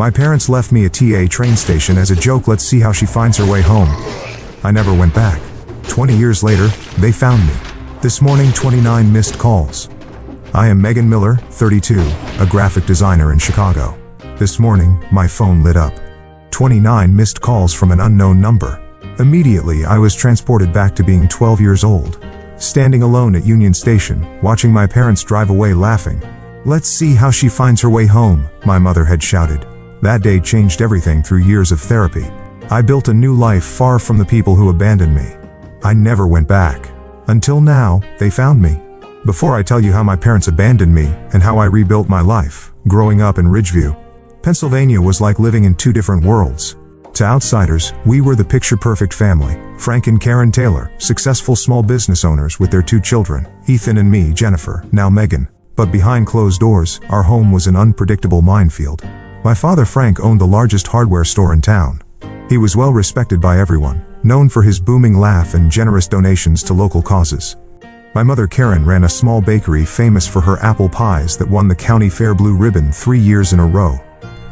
My parents left me at TA train station as a joke. Let's see how she finds her way home. I never went back. 20 years later, they found me. This morning, 29 missed calls. I am Megan Miller, 32, a graphic designer in Chicago. This morning, my phone lit up. 29 missed calls from an unknown number. Immediately, I was transported back to being 12 years old. Standing alone at Union Station, watching my parents drive away laughing. Let's see how she finds her way home, my mother had shouted. That day changed everything through years of therapy. I built a new life far from the people who abandoned me. I never went back. Until now, they found me. Before I tell you how my parents abandoned me and how I rebuilt my life, growing up in Ridgeview, Pennsylvania was like living in two different worlds. To outsiders, we were the picture-perfect family. Frank and Karen Taylor, successful small business owners with their 2 children, Ethan and me, Jennifer, now Megan. But behind closed doors, our home was an unpredictable minefield. My father Frank owned the largest hardware store in town. He was well respected by everyone, known for his booming laugh and generous donations to local causes. My mother Karen ran a small bakery famous for her apple pies that won the county fair blue ribbon 3 years in a row.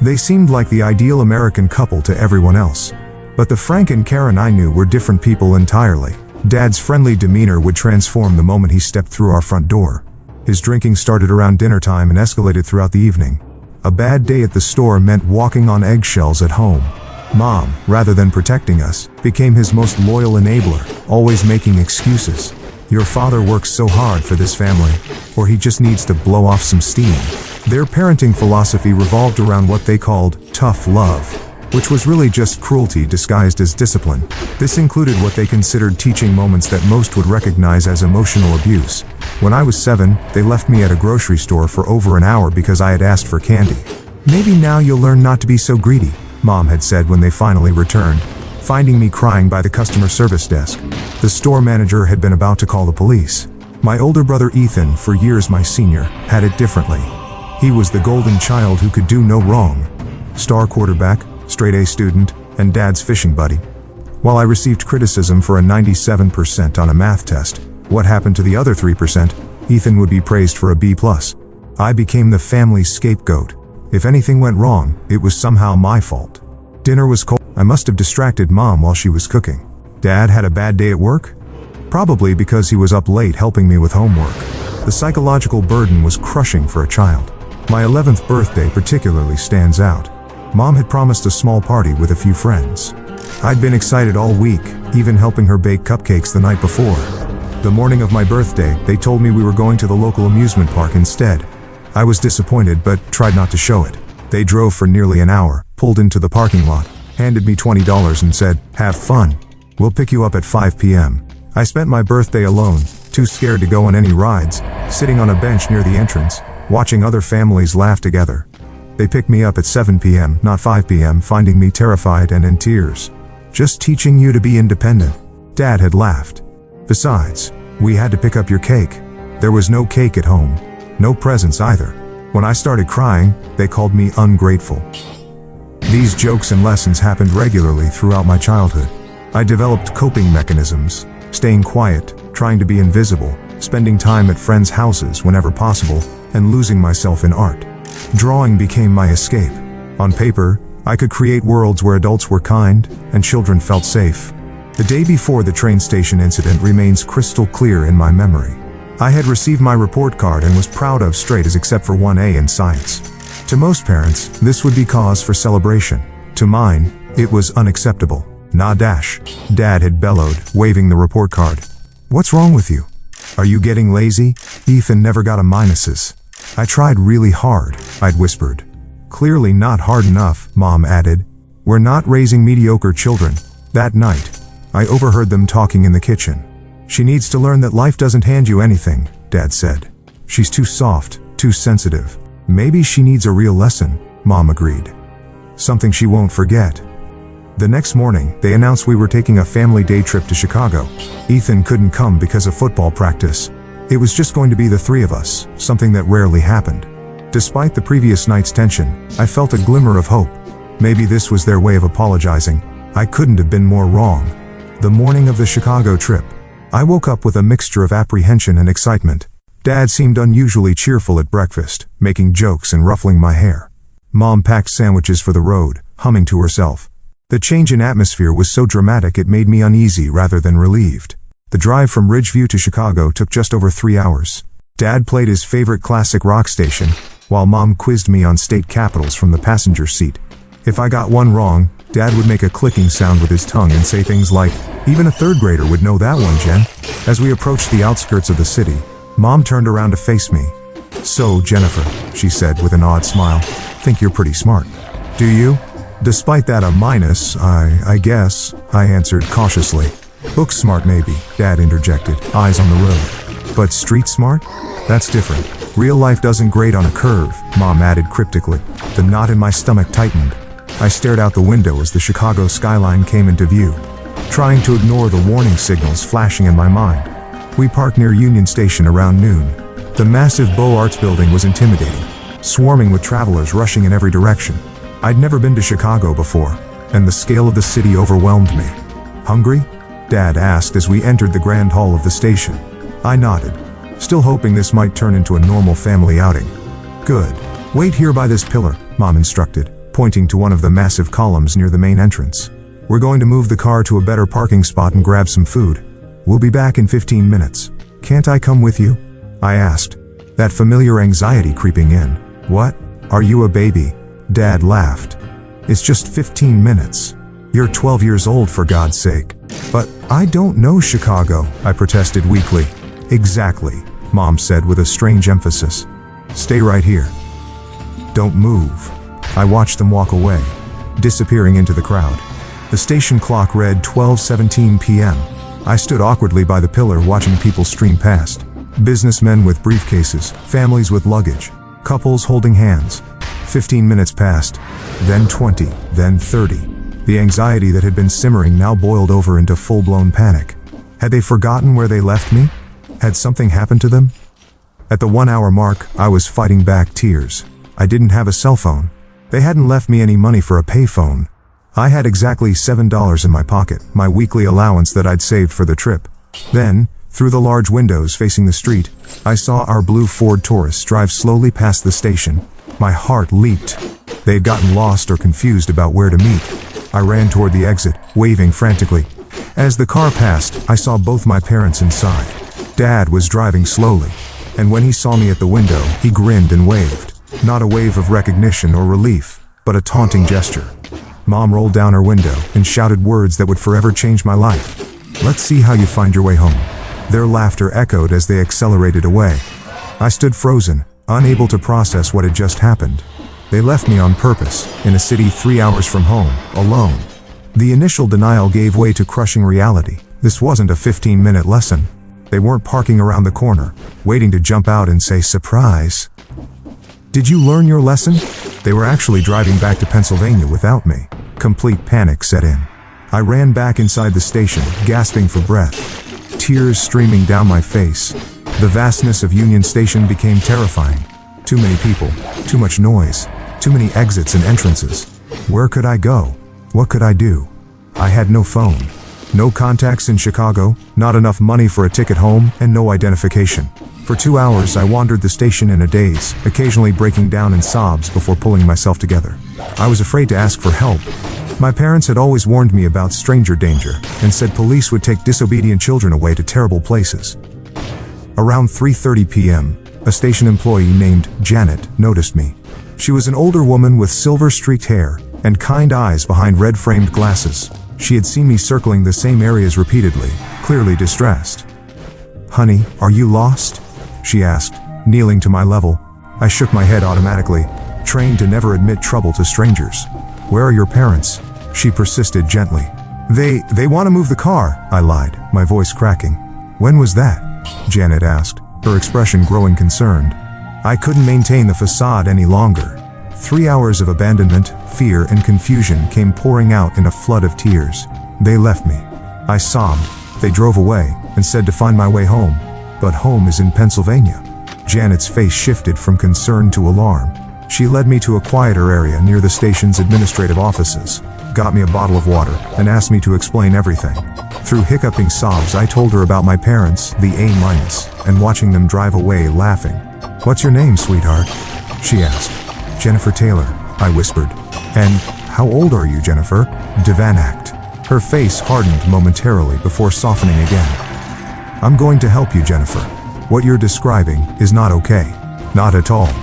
They seemed like the ideal American couple to everyone else. But the Frank and Karen I knew were different people entirely. Dad's friendly demeanor would transform the moment he stepped through our front door. His drinking started around dinner time and escalated throughout the evening. A bad day at the store meant walking on eggshells at home. Mom, rather than protecting us, became his most loyal enabler, always making excuses. Your father works so hard for this family, or he just needs to blow off some steam. Their parenting philosophy revolved around what they called tough love, which was really just cruelty disguised as discipline. This included what they considered teaching moments that most would recognize as emotional abuse. When I was 7, they left me at a grocery store for over an hour because I had asked for candy. Maybe now you'll learn not to be so greedy, Mom had said when they finally returned, finding me crying by the customer service desk. The store manager had been about to call the police. My older brother Ethan, for years my senior, had it differently. He was the golden child who could do no wrong. Star quarterback, straight A student, and Dad's fishing buddy. While I received criticism for a 97% on a math test, what happened to the other 3%? Ethan would be praised for a B+. I became the family's scapegoat. If anything went wrong, it was somehow my fault. Dinner was cold. I must have distracted Mom while she was cooking. Dad had a bad day at work? Probably because he was up late helping me with homework. The psychological burden was crushing for a child. My 11th birthday particularly stands out. Mom had promised a small party with a few friends. I'd been excited all week, even helping her bake cupcakes the night before. The morning of my birthday, they told me we were going to the local amusement park instead. I was disappointed but tried not to show it. They drove for nearly an hour, pulled into the parking lot, handed me $20 and said, "Have fun. We'll pick you up at 5 p.m. I spent my birthday alone, too scared to go on any rides, sitting on a bench near the entrance, watching other families laugh together. They picked me up at 7 p.m., not 5 p.m., finding me terrified and in tears. Just teaching you to be independent." Dad had laughed. "Besides, we had to pick up your cake. There was no cake at home. No presents either." When I started crying, they called me ungrateful. These jokes and lessons happened regularly throughout my childhood. I developed coping mechanisms, staying quiet, trying to be invisible, spending time at friends' houses whenever possible, and losing myself in art. Drawing became my escape. On paper, I could create worlds where adults were kind and children felt safe. The day before the train station incident remains crystal clear in my memory. I had received my report card and was proud of straight A's except for 1A in science. To most parents, this would be cause for celebration. To mine, it was unacceptable. "Nah dash," Dad had bellowed, waving the report card. "What's wrong with you? Are you getting lazy? Ethan never got a minuses." "I tried really hard," I'd whispered. "Clearly not hard enough," Mom added. "We're not raising mediocre children." That night, I overheard them talking in the kitchen. "She needs to learn that life doesn't hand you anything," Dad said. "She's too soft, too sensitive. Maybe she needs a real lesson," Mom agreed. "Something she won't forget." The next morning, they announced we were taking a family day trip to Chicago. Ethan couldn't come because of football practice. It was just going to be the 3 of us, something that rarely happened. Despite the previous night's tension, I felt a glimmer of hope. Maybe this was their way of apologizing. I couldn't have been more wrong. The morning of the Chicago trip, I woke up with a mixture of apprehension and excitement. Dad seemed unusually cheerful at breakfast, making jokes and ruffling my hair. Mom packed sandwiches for the road, humming to herself. The change in atmosphere was so dramatic it made me uneasy rather than relieved. The drive from Ridgeview to Chicago took just over 3 hours. Dad played his favorite classic rock station, while Mom quizzed me on state capitals from the passenger seat. If I got one wrong, Dad would make a clicking sound with his tongue and say things like, "Even a third grader would know that one, Jen." As we approached the outskirts of the city, Mom turned around to face me. "So, Jennifer," she said with an odd smile, "think you're pretty smart. Do you?" "Despite that a minus, I guess," I answered cautiously. "Book smart maybe," Dad interjected, eyes on the road. "But street smart? That's different. Real life doesn't grade on a curve," Mom added cryptically. The knot in my stomach tightened. I stared out the window as the Chicago skyline came into view, trying to ignore the warning signals flashing in my mind. We parked near Union Station around noon. The massive Beaux Arts building was intimidating, swarming with travelers rushing in every direction. I'd never been to Chicago before, and the scale of the city overwhelmed me. "Hungry?" Dad asked as we entered the grand hall of the station. I nodded, still hoping this might turn into a normal family outing. "Good. Wait here by this pillar," Mom instructed, pointing to one of the massive columns near the main entrance. "We're going to move the car to a better parking spot and grab some food. We'll be back in 15 minutes. Can't I come with you?" I asked, that familiar anxiety creeping in. "What? Are you a baby?" Dad laughed. "It's just 15 minutes. You're 12 years old, for God's sake." "But I don't know Chicago," I protested weakly. "Exactly," Mom said with a strange emphasis. "Stay right here. Don't move." I watched them walk away, disappearing into the crowd. The station clock read 12:17 p.m. I stood awkwardly by the pillar watching people stream past. Businessmen with briefcases, families with luggage, couples holding hands. 15 minutes passed, then 20, then 30. The anxiety that had been simmering now boiled over into full-blown panic. Had they forgotten where they left me? Had something happened to them? At the 1-hour mark, I was fighting back tears. I didn't have a cell phone. They hadn't left me any money for a payphone. I had exactly $7 in my pocket, my weekly allowance that I'd saved for the trip. Then, through the large windows facing the street, I saw our blue Ford Taurus drive slowly past the station. My heart leaped. They had gotten lost or confused about where to meet. I ran toward the exit, waving frantically. As the car passed, I saw both my parents inside. Dad was driving slowly, and when he saw me at the window, he grinned and waved. Not a wave of recognition or relief, but a taunting gesture. Mom rolled down her window and shouted words that would forever change my life. "Let's see how you find your way home." Their laughter echoed as they accelerated away. I stood frozen, unable to process what had just happened. They left me on purpose, in a city 3 hours from home, alone. The initial denial gave way to crushing reality. This wasn't a 15-minute lesson. They weren't parking around the corner, waiting to jump out and say, "Surprise." "Did you learn your lesson?" They were actually driving back to Pennsylvania without me. Complete panic set in. I ran back inside the station, gasping for breath, tears streaming down my face. The vastness of Union Station became terrifying. Too many people, too much noise, too many exits and entrances. Where could I go? What could I do? I had no phone, no contacts in Chicago, not enough money for a ticket home, and no identification. For 2 hours, I wandered the station in a daze, occasionally breaking down in sobs before pulling myself together. I was afraid to ask for help. My parents had always warned me about stranger danger, and said police would take disobedient children away to terrible places. Around 3:30 p.m., a station employee named Janet noticed me. She was an older woman with silver-streaked hair and kind eyes behind red-framed glasses. She had seen me circling the same areas repeatedly, clearly distressed. "Honey, are you lost?" she asked, kneeling to my level. I shook my head automatically, trained to never admit trouble to strangers. "Where are your parents?" she persisted gently. They want to move the car," I lied, my voice cracking. "When was that?" Janet asked, her expression growing concerned. I couldn't maintain the facade any longer. 3 hours of abandonment, fear, and confusion came pouring out in a flood of tears. "They left me." I sobbed. "They drove away and said to find my way home. But home is in Pennsylvania." Janet's face shifted from concern to alarm. She led me to a quieter area near the station's administrative offices, got me a bottle of water, and asked me to explain everything. Through hiccuping sobs, I told her about my parents, the A-, and watching them drive away laughing. "What's your name, sweetheart?" she asked. "Jennifer Taylor." I whispered. And how old are you, Jennifer? Devanact. Her face hardened momentarily before softening again. I'm going to help you, Jennifer. What you're describing is not okay. Not at all.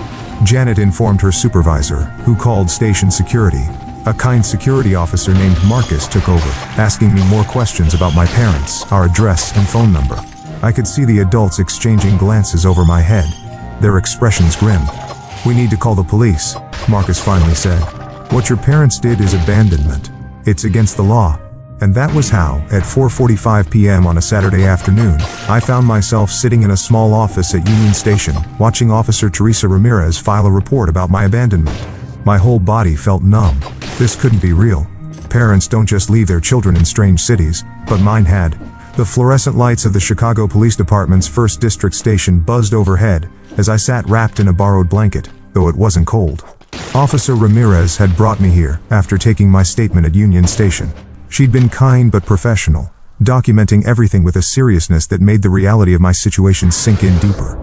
Janet informed her supervisor, who called station security. A kind security officer named Marcus took over, asking me more questions about my parents, our address, and phone number. I could see the adults exchanging glances over my head, their expressions grim. We need to call the police, Marcus finally said. What your parents did is abandonment. It's against the law. And that was how, at 4:45 p.m. on a Saturday afternoon, I found myself sitting in a small office at Union Station, watching Officer Teresa Ramirez file a report about my abandonment. My whole body felt numb. This couldn't be real. Parents don't just leave their children in strange cities, but mine had. The fluorescent lights of the Chicago Police Department's 1st District station buzzed overhead as I sat wrapped in a borrowed blanket, though it wasn't cold. Officer Ramirez had brought me here after taking my statement at Union Station. She'd been kind but professional, documenting everything with a seriousness that made the reality of my situation sink in deeper.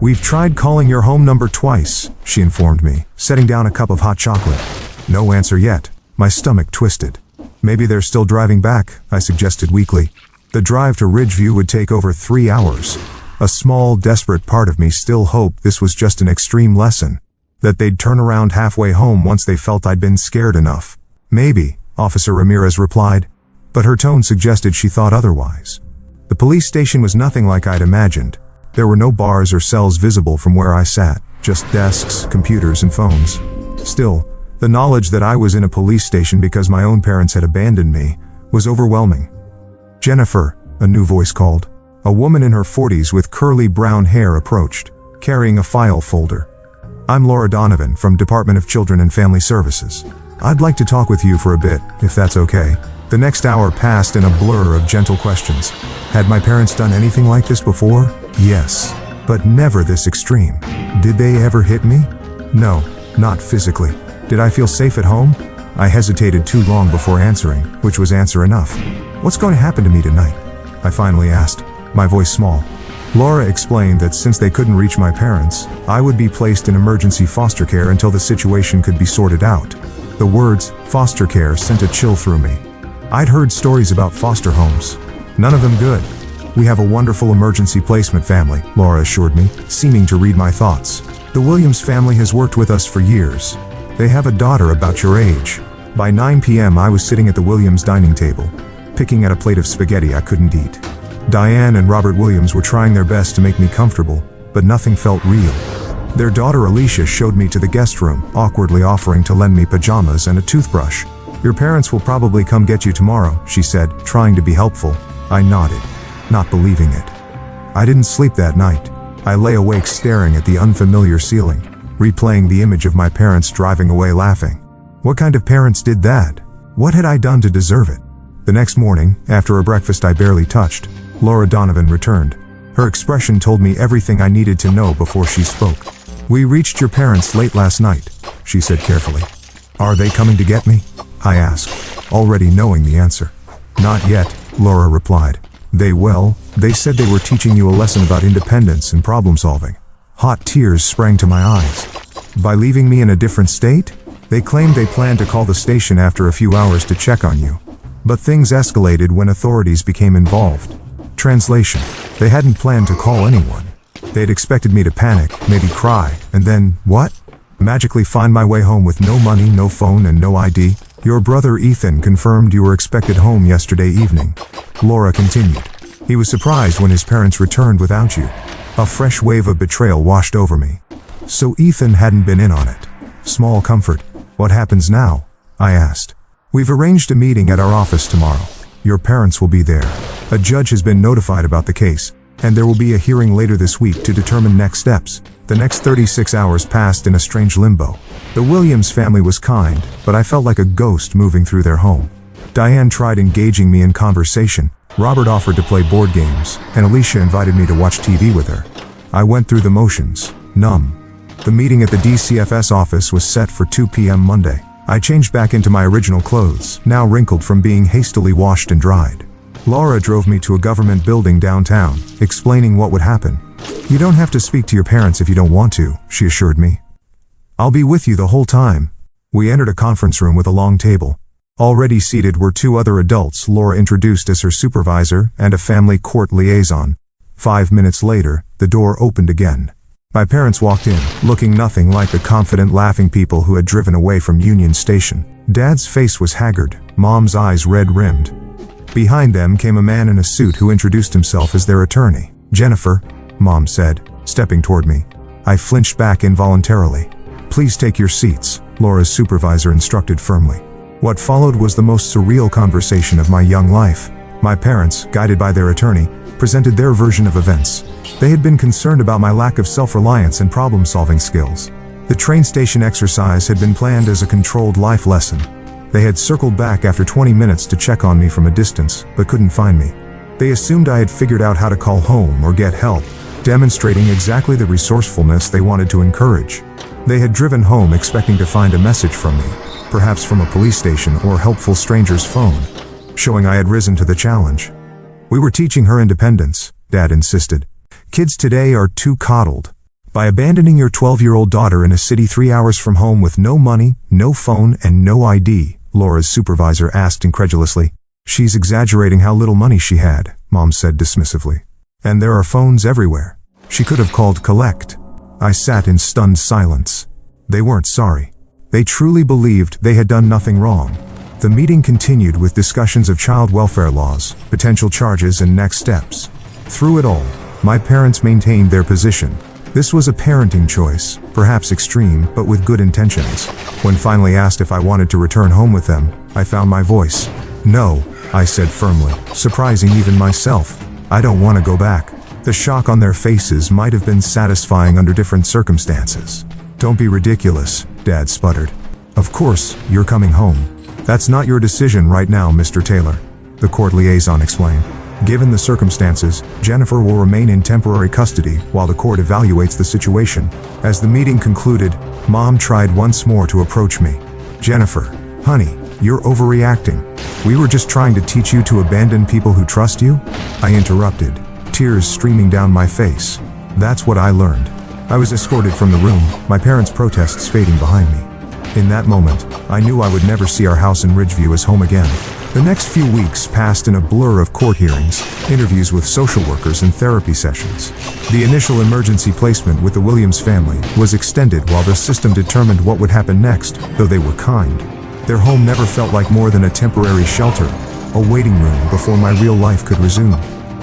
We've tried calling your home number twice, she informed me, setting down a cup of hot chocolate. No answer yet. My stomach twisted. Maybe they're still driving back, I suggested weakly. The drive to Ridgeview would take over 3 hours. A small, desperate part of me still hoped this was just an extreme lesson, that they'd turn around halfway home once they felt I'd been scared enough. Maybe, Officer Ramirez replied, but her tone suggested she thought otherwise. The police station was nothing like I'd imagined. There were no bars or cells visible from where I sat, just desks, computers, and phones. Still, the knowledge that I was in a police station because my own parents had abandoned me was overwhelming. Jennifer, a new voice called. A woman in her 40s with curly brown hair approached, carrying a file folder. I'm Laura Donovan from Department of Children and Family Services. I'd like to talk with you for a bit, if that's okay. The next hour passed in a blur of gentle questions. Had my parents done anything like this before? Yes. But never this extreme. Did they ever hit me? No, not physically. Did I feel safe at home? I hesitated too long before answering, which was answer enough. What's going to happen to me tonight? I finally asked, my voice small. Laura explained that since they couldn't reach my parents, I would be placed in emergency foster care until the situation could be sorted out. The words, foster care, sent a chill through me. I'd heard stories about foster homes. None of them good. We have a wonderful emergency placement family, Laura assured me, seeming to read my thoughts. The Williams family has worked with us for years. They have a daughter about your age. By 9 p.m. I was sitting at the Williams dining table, picking at a plate of spaghetti I couldn't eat. Diane and Robert Williams were trying their best to make me comfortable, but nothing felt real. Their daughter Alicia showed me to the guest room, awkwardly offering to lend me pajamas and a toothbrush. Your parents will probably come get you tomorrow, she said, trying to be helpful. I nodded, not believing it. I didn't sleep that night. I lay awake staring at the unfamiliar ceiling, replaying the image of my parents driving away laughing. What kind of parents did that? What had I done to deserve it? The next morning, after a breakfast I barely touched, Laura Donovan returned. Her expression told me everything I needed to know before she spoke. We reached your parents late last night, she said carefully. Are they coming to get me? I asked, already knowing the answer. Not yet, Laura replied. They said they were teaching you a lesson about independence and problem solving. Hot tears sprang to my eyes. By leaving me in a different state? They claimed they planned to call the station after a few hours to check on you. But things escalated when authorities became involved. Translation: they hadn't planned to call anyone. They'd expected me to panic, maybe cry, and then, what? Magically find my way home with no money, no phone, and no ID? Your brother Ethan confirmed you were expected home yesterday evening. Laura continued. He was surprised when his parents returned without you. A fresh wave of betrayal washed over me. So Ethan hadn't been in on it. Small comfort. What happens now? I asked. We've arranged a meeting at our office tomorrow. Your parents will be there. A judge has been notified about the case, and there will be a hearing later this week to determine next steps. The next 36 hours passed in a strange limbo. The Williams family was kind, but I felt like a ghost moving through their home. Diane tried engaging me in conversation. Robert offered to play board games, and Alicia invited me to watch TV with her. I went through the motions, numb. The meeting at the DCFS office was set for 2 p.m. Monday. I changed back into my original clothes, now wrinkled from being hastily washed and dried. Laura drove me to a government building downtown, explaining what would happen. You don't have to speak to your parents if you don't want to, she assured me. I'll be with you the whole time. We entered a conference room with a long table. Already seated were two other adults Laura introduced as her supervisor and a family court liaison. 5 minutes later, the door opened again. My parents walked in, looking nothing like the confident, laughing people who had driven away from Union Station. Dad's face was haggard, Mom's eyes red-rimmed. Behind them came a man in a suit who introduced himself as their attorney. "Jennifer," Mom said, stepping toward me. I flinched back involuntarily. "Please take your seats," Laura's supervisor instructed firmly. What followed was the most surreal conversation of my young life. My parents, guided by their attorney, presented their version of events. They had been concerned about my lack of self-reliance and problem-solving skills. The train station exercise had been planned as a controlled life lesson. They had circled back after 20 minutes to check on me from a distance, but couldn't find me. They assumed I had figured out how to call home or get help, demonstrating exactly the resourcefulness they wanted to encourage. They had driven home expecting to find a message from me, perhaps from a police station or a helpful stranger's phone, showing I had risen to the challenge. "We were teaching her independence," Dad insisted. "Kids today are too coddled. By abandoning your 12-year-old daughter in a city 3 hours from home with no money, no phone, and no ID," Laura's supervisor asked incredulously. "She's exaggerating how little money she had," Mom said dismissively. "And there are phones everywhere. She could have called collect." I sat in stunned silence. They weren't sorry. They truly believed they had done nothing wrong. The meeting continued with discussions of child welfare laws, potential charges, and next steps. Through it all, my parents maintained their position. This was a parenting choice, perhaps extreme, but with good intentions. When finally asked if I wanted to return home with them, I found my voice. "No," I said firmly, surprising even myself. "I don't want to go back." The shock on their faces might have been satisfying under different circumstances. "Don't be ridiculous," Dad sputtered. "Of course, you're coming home. That's not your decision right now, Mr. Taylor," the court liaison explained. "Given the circumstances, Jennifer will remain in temporary custody while the court evaluates the situation." As the meeting concluded, Mom tried once more to approach me. "Jennifer, honey, you're overreacting. We were just trying to teach you to abandon people who trust you?" I interrupted, tears streaming down my face. "That's what I learned." I was escorted from the room, my parents' protests fading behind me. In that moment, I knew I would never see our house in Ridgeview as home again. The next few weeks passed in a blur of court hearings, interviews with social workers, and therapy sessions. The initial emergency placement with the Williams family was extended while the system determined what would happen next, though they were kind. Their home never felt like more than a temporary shelter, a waiting room before my real life could resume.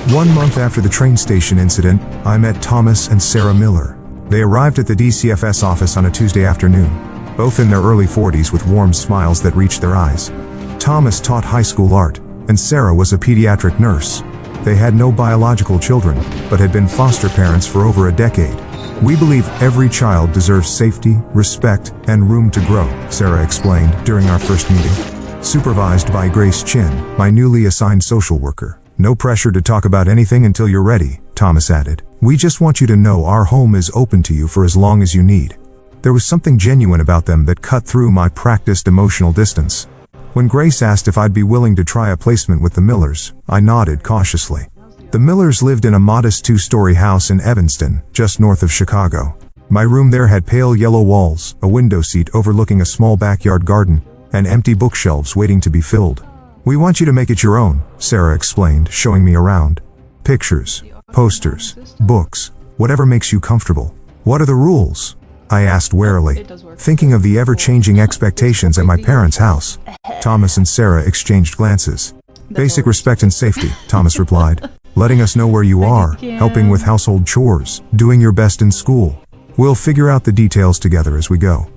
1 month after the train station incident, I met Thomas and Sarah Miller. They arrived at the DCFS office on a Tuesday afternoon, both in their early 40s with warm smiles that reached their eyes. Thomas taught high school art, and Sarah was a pediatric nurse. They had no biological children, but had been foster parents for over a decade. "We believe every child deserves safety, respect, and room to grow," Sarah explained during our first meeting. Supervised by Grace Chin, my newly assigned social worker. "No pressure to talk about anything until you're ready," Thomas added. "We just want you to know our home is open to you for as long as you need." There was something genuine about them that cut through my practiced emotional distance. When Grace asked if I'd be willing to try a placement with the Millers, I nodded cautiously. The Millers lived in a modest 2-story house in Evanston, just north of Chicago. My room there had pale yellow walls, a window seat overlooking a small backyard garden, and empty bookshelves waiting to be filled. "We want you to make it your own," Sarah explained, showing me around. "Pictures, posters, books, whatever makes you comfortable." "What are the rules?" I asked warily, thinking of the ever-changing expectations at my parents' house. Thomas and Sarah exchanged glances. "Basic respect and safety," Thomas replied. "Letting us know where you are, helping with household chores, doing your best in school. We'll figure out the details together as we go."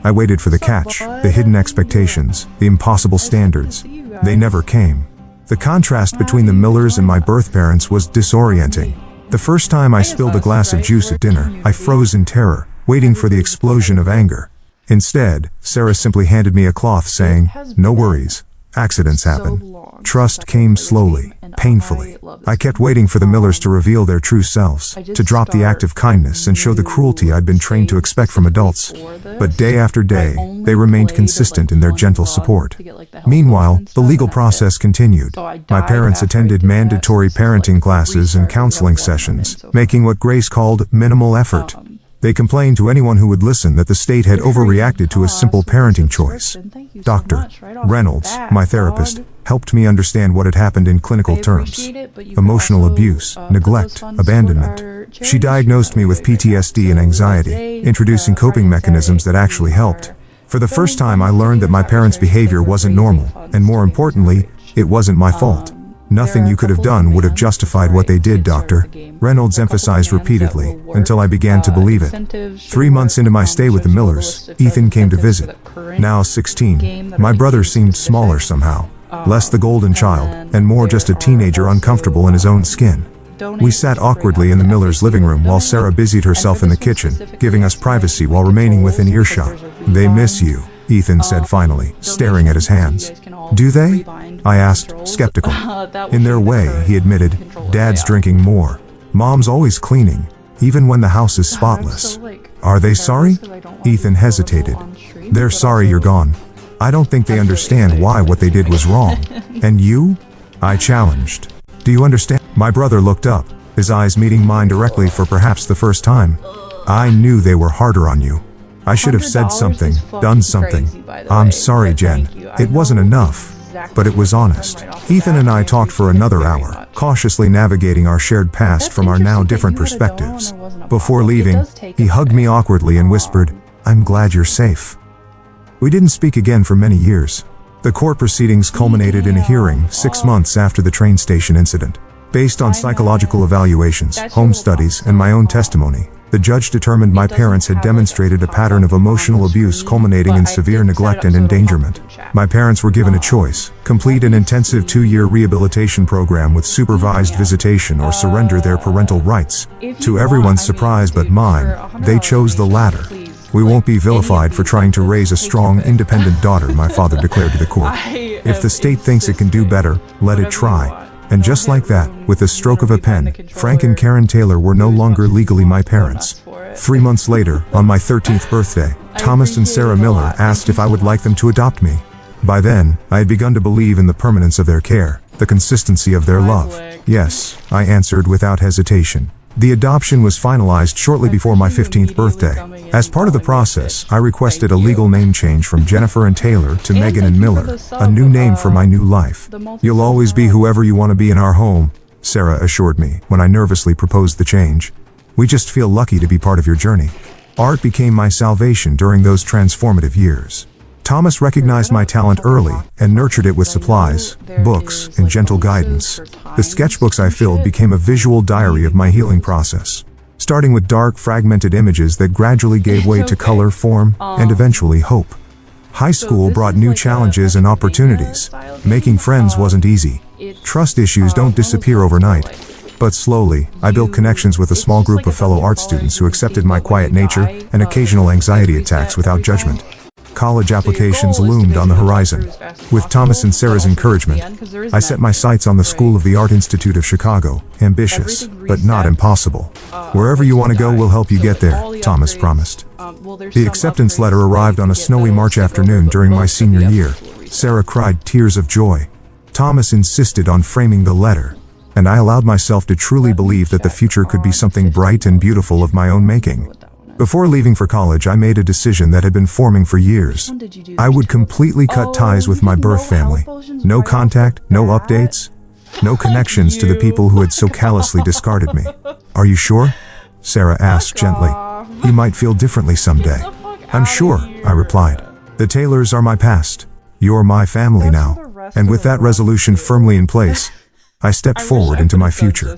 I waited for the catch, the hidden expectations, the impossible standards. They never came. The contrast between the Millers and my birth parents was disorienting. The first time I spilled a glass of juice at dinner, I froze in terror, waiting for the explosion of anger. Instead, Sarah simply handed me a cloth saying, "No worries. Accidents happen." Trust came slowly, painfully. I kept waiting for the Millers to reveal their true selves, to drop the act of kindness and show the cruelty I'd been trained to expect from adults. But day after day, they remained consistent in their gentle support. Meanwhile, the legal process continued. My parents attended mandatory parenting classes and counseling sessions, making what Grace called minimal effort. They complained to anyone who would listen that the state had overreacted to a simple parenting choice. Dr. Reynolds, my therapist, helped me understand what had happened in clinical terms. Emotional abuse, neglect, abandonment. She diagnosed me with PTSD and anxiety, introducing coping mechanisms that actually helped. For the first time, I learned that my parents' behavior wasn't normal, and more importantly, it wasn't my fault. Nothing you could have done would have justified what they did, Doctor. Reynolds emphasized repeatedly, until I began to believe it. 3 months into my stay with the Millers, Ethan came to visit. Now 16, my brother seemed smaller somehow, less the golden child, and more just a teenager uncomfortable in his own skin. We sat awkwardly in the Millers' living room while Sarah busied herself in the kitchen, giving us privacy while remaining within earshot. They miss you, Ethan said finally, staring at his hands. Do they? I asked, skeptical. In their way, he admitted, Dad's drinking more. Mom's always cleaning, even when the house is spotless. Are they sorry? Ethan hesitated. They're sorry you're gone. I don't think they understand why what they did was wrong. And you? I challenged. Do you understand? My brother looked up, his eyes meeting mine directly for perhaps the first time. I knew they were harder on you. I should have said something, done something. I'm sorry, Jen. It wasn't enough, but it was honest. Ethan and I talked for another hour, cautiously navigating our shared past from our now different perspectives. Before leaving, he hugged me awkwardly and whispered, I'm glad you're safe. We didn't speak again for many years. The court proceedings culminated in a hearing 6 months after the train station incident. Based on psychological evaluations, home studies, and my own testimony, the judge determined my parents had demonstrated a pattern of emotional abuse culminating in severe neglect and endangerment. My parents were given a choice: complete an intensive 2-year rehabilitation program with supervised visitation or surrender their parental rights. To everyone's surprise but mine, they chose the latter. We won't be vilified for trying to raise a strong, independent daughter, my father declared to the court. If the state thinks it can do better, let it try. And just like that, with the stroke of a pen, Frank and Karen Taylor were no longer legally my parents. 3 months later, on my 13th birthday, Thomas and Sarah Miller asked if I would like them to adopt me. By then, I had begun to believe in the permanence of their care, the consistency of their love. Yes, I answered without hesitation. The adoption was finalized shortly before my 15th birthday. As part of the process, I requested a legal name change from Jennifer and Taylor to Megan and Miller, a new name for my new life. You'll always be whoever you want to be in our home, Sarah assured me when I nervously proposed the change. We just feel lucky to be part of your journey. Art became my salvation during those transformative years. Thomas recognized my talent early and nurtured it with supplies, books, and gentle guidance. The sketchbooks I filled became a visual diary of my healing process, starting with dark, fragmented images that gradually gave way to color, form, and eventually hope. High school brought new challenges and opportunities. Making friends wasn't easy. Trust issues don't disappear overnight. But slowly, I built connections with a small group of fellow art students who accepted my quiet nature and occasional anxiety attacks without judgment. College applications loomed on the horizon. With Thomas and Sarah's encouragement, I set my sights on the School of the Art Institute of Chicago. Ambitious, but not impossible. Wherever you want to go, we'll help you get there, Thomas promised. The acceptance letter arrived on a snowy March afternoon during my senior year. Sarah cried tears of joy. Thomas insisted on framing the letter, and I allowed myself to truly believe that the future could be something bright and beautiful of my own making. Before leaving for college, I made a decision that had been forming for years. I would completely cut ties with my birth family. No contact, no updates, no connections to the people who had so callously discarded me. Are you sure? Sarah asked gently. You might feel differently someday. I'm sure, I replied. The Taylors are my past. You're my family now. And with that resolution firmly in place, I stepped forward into my future.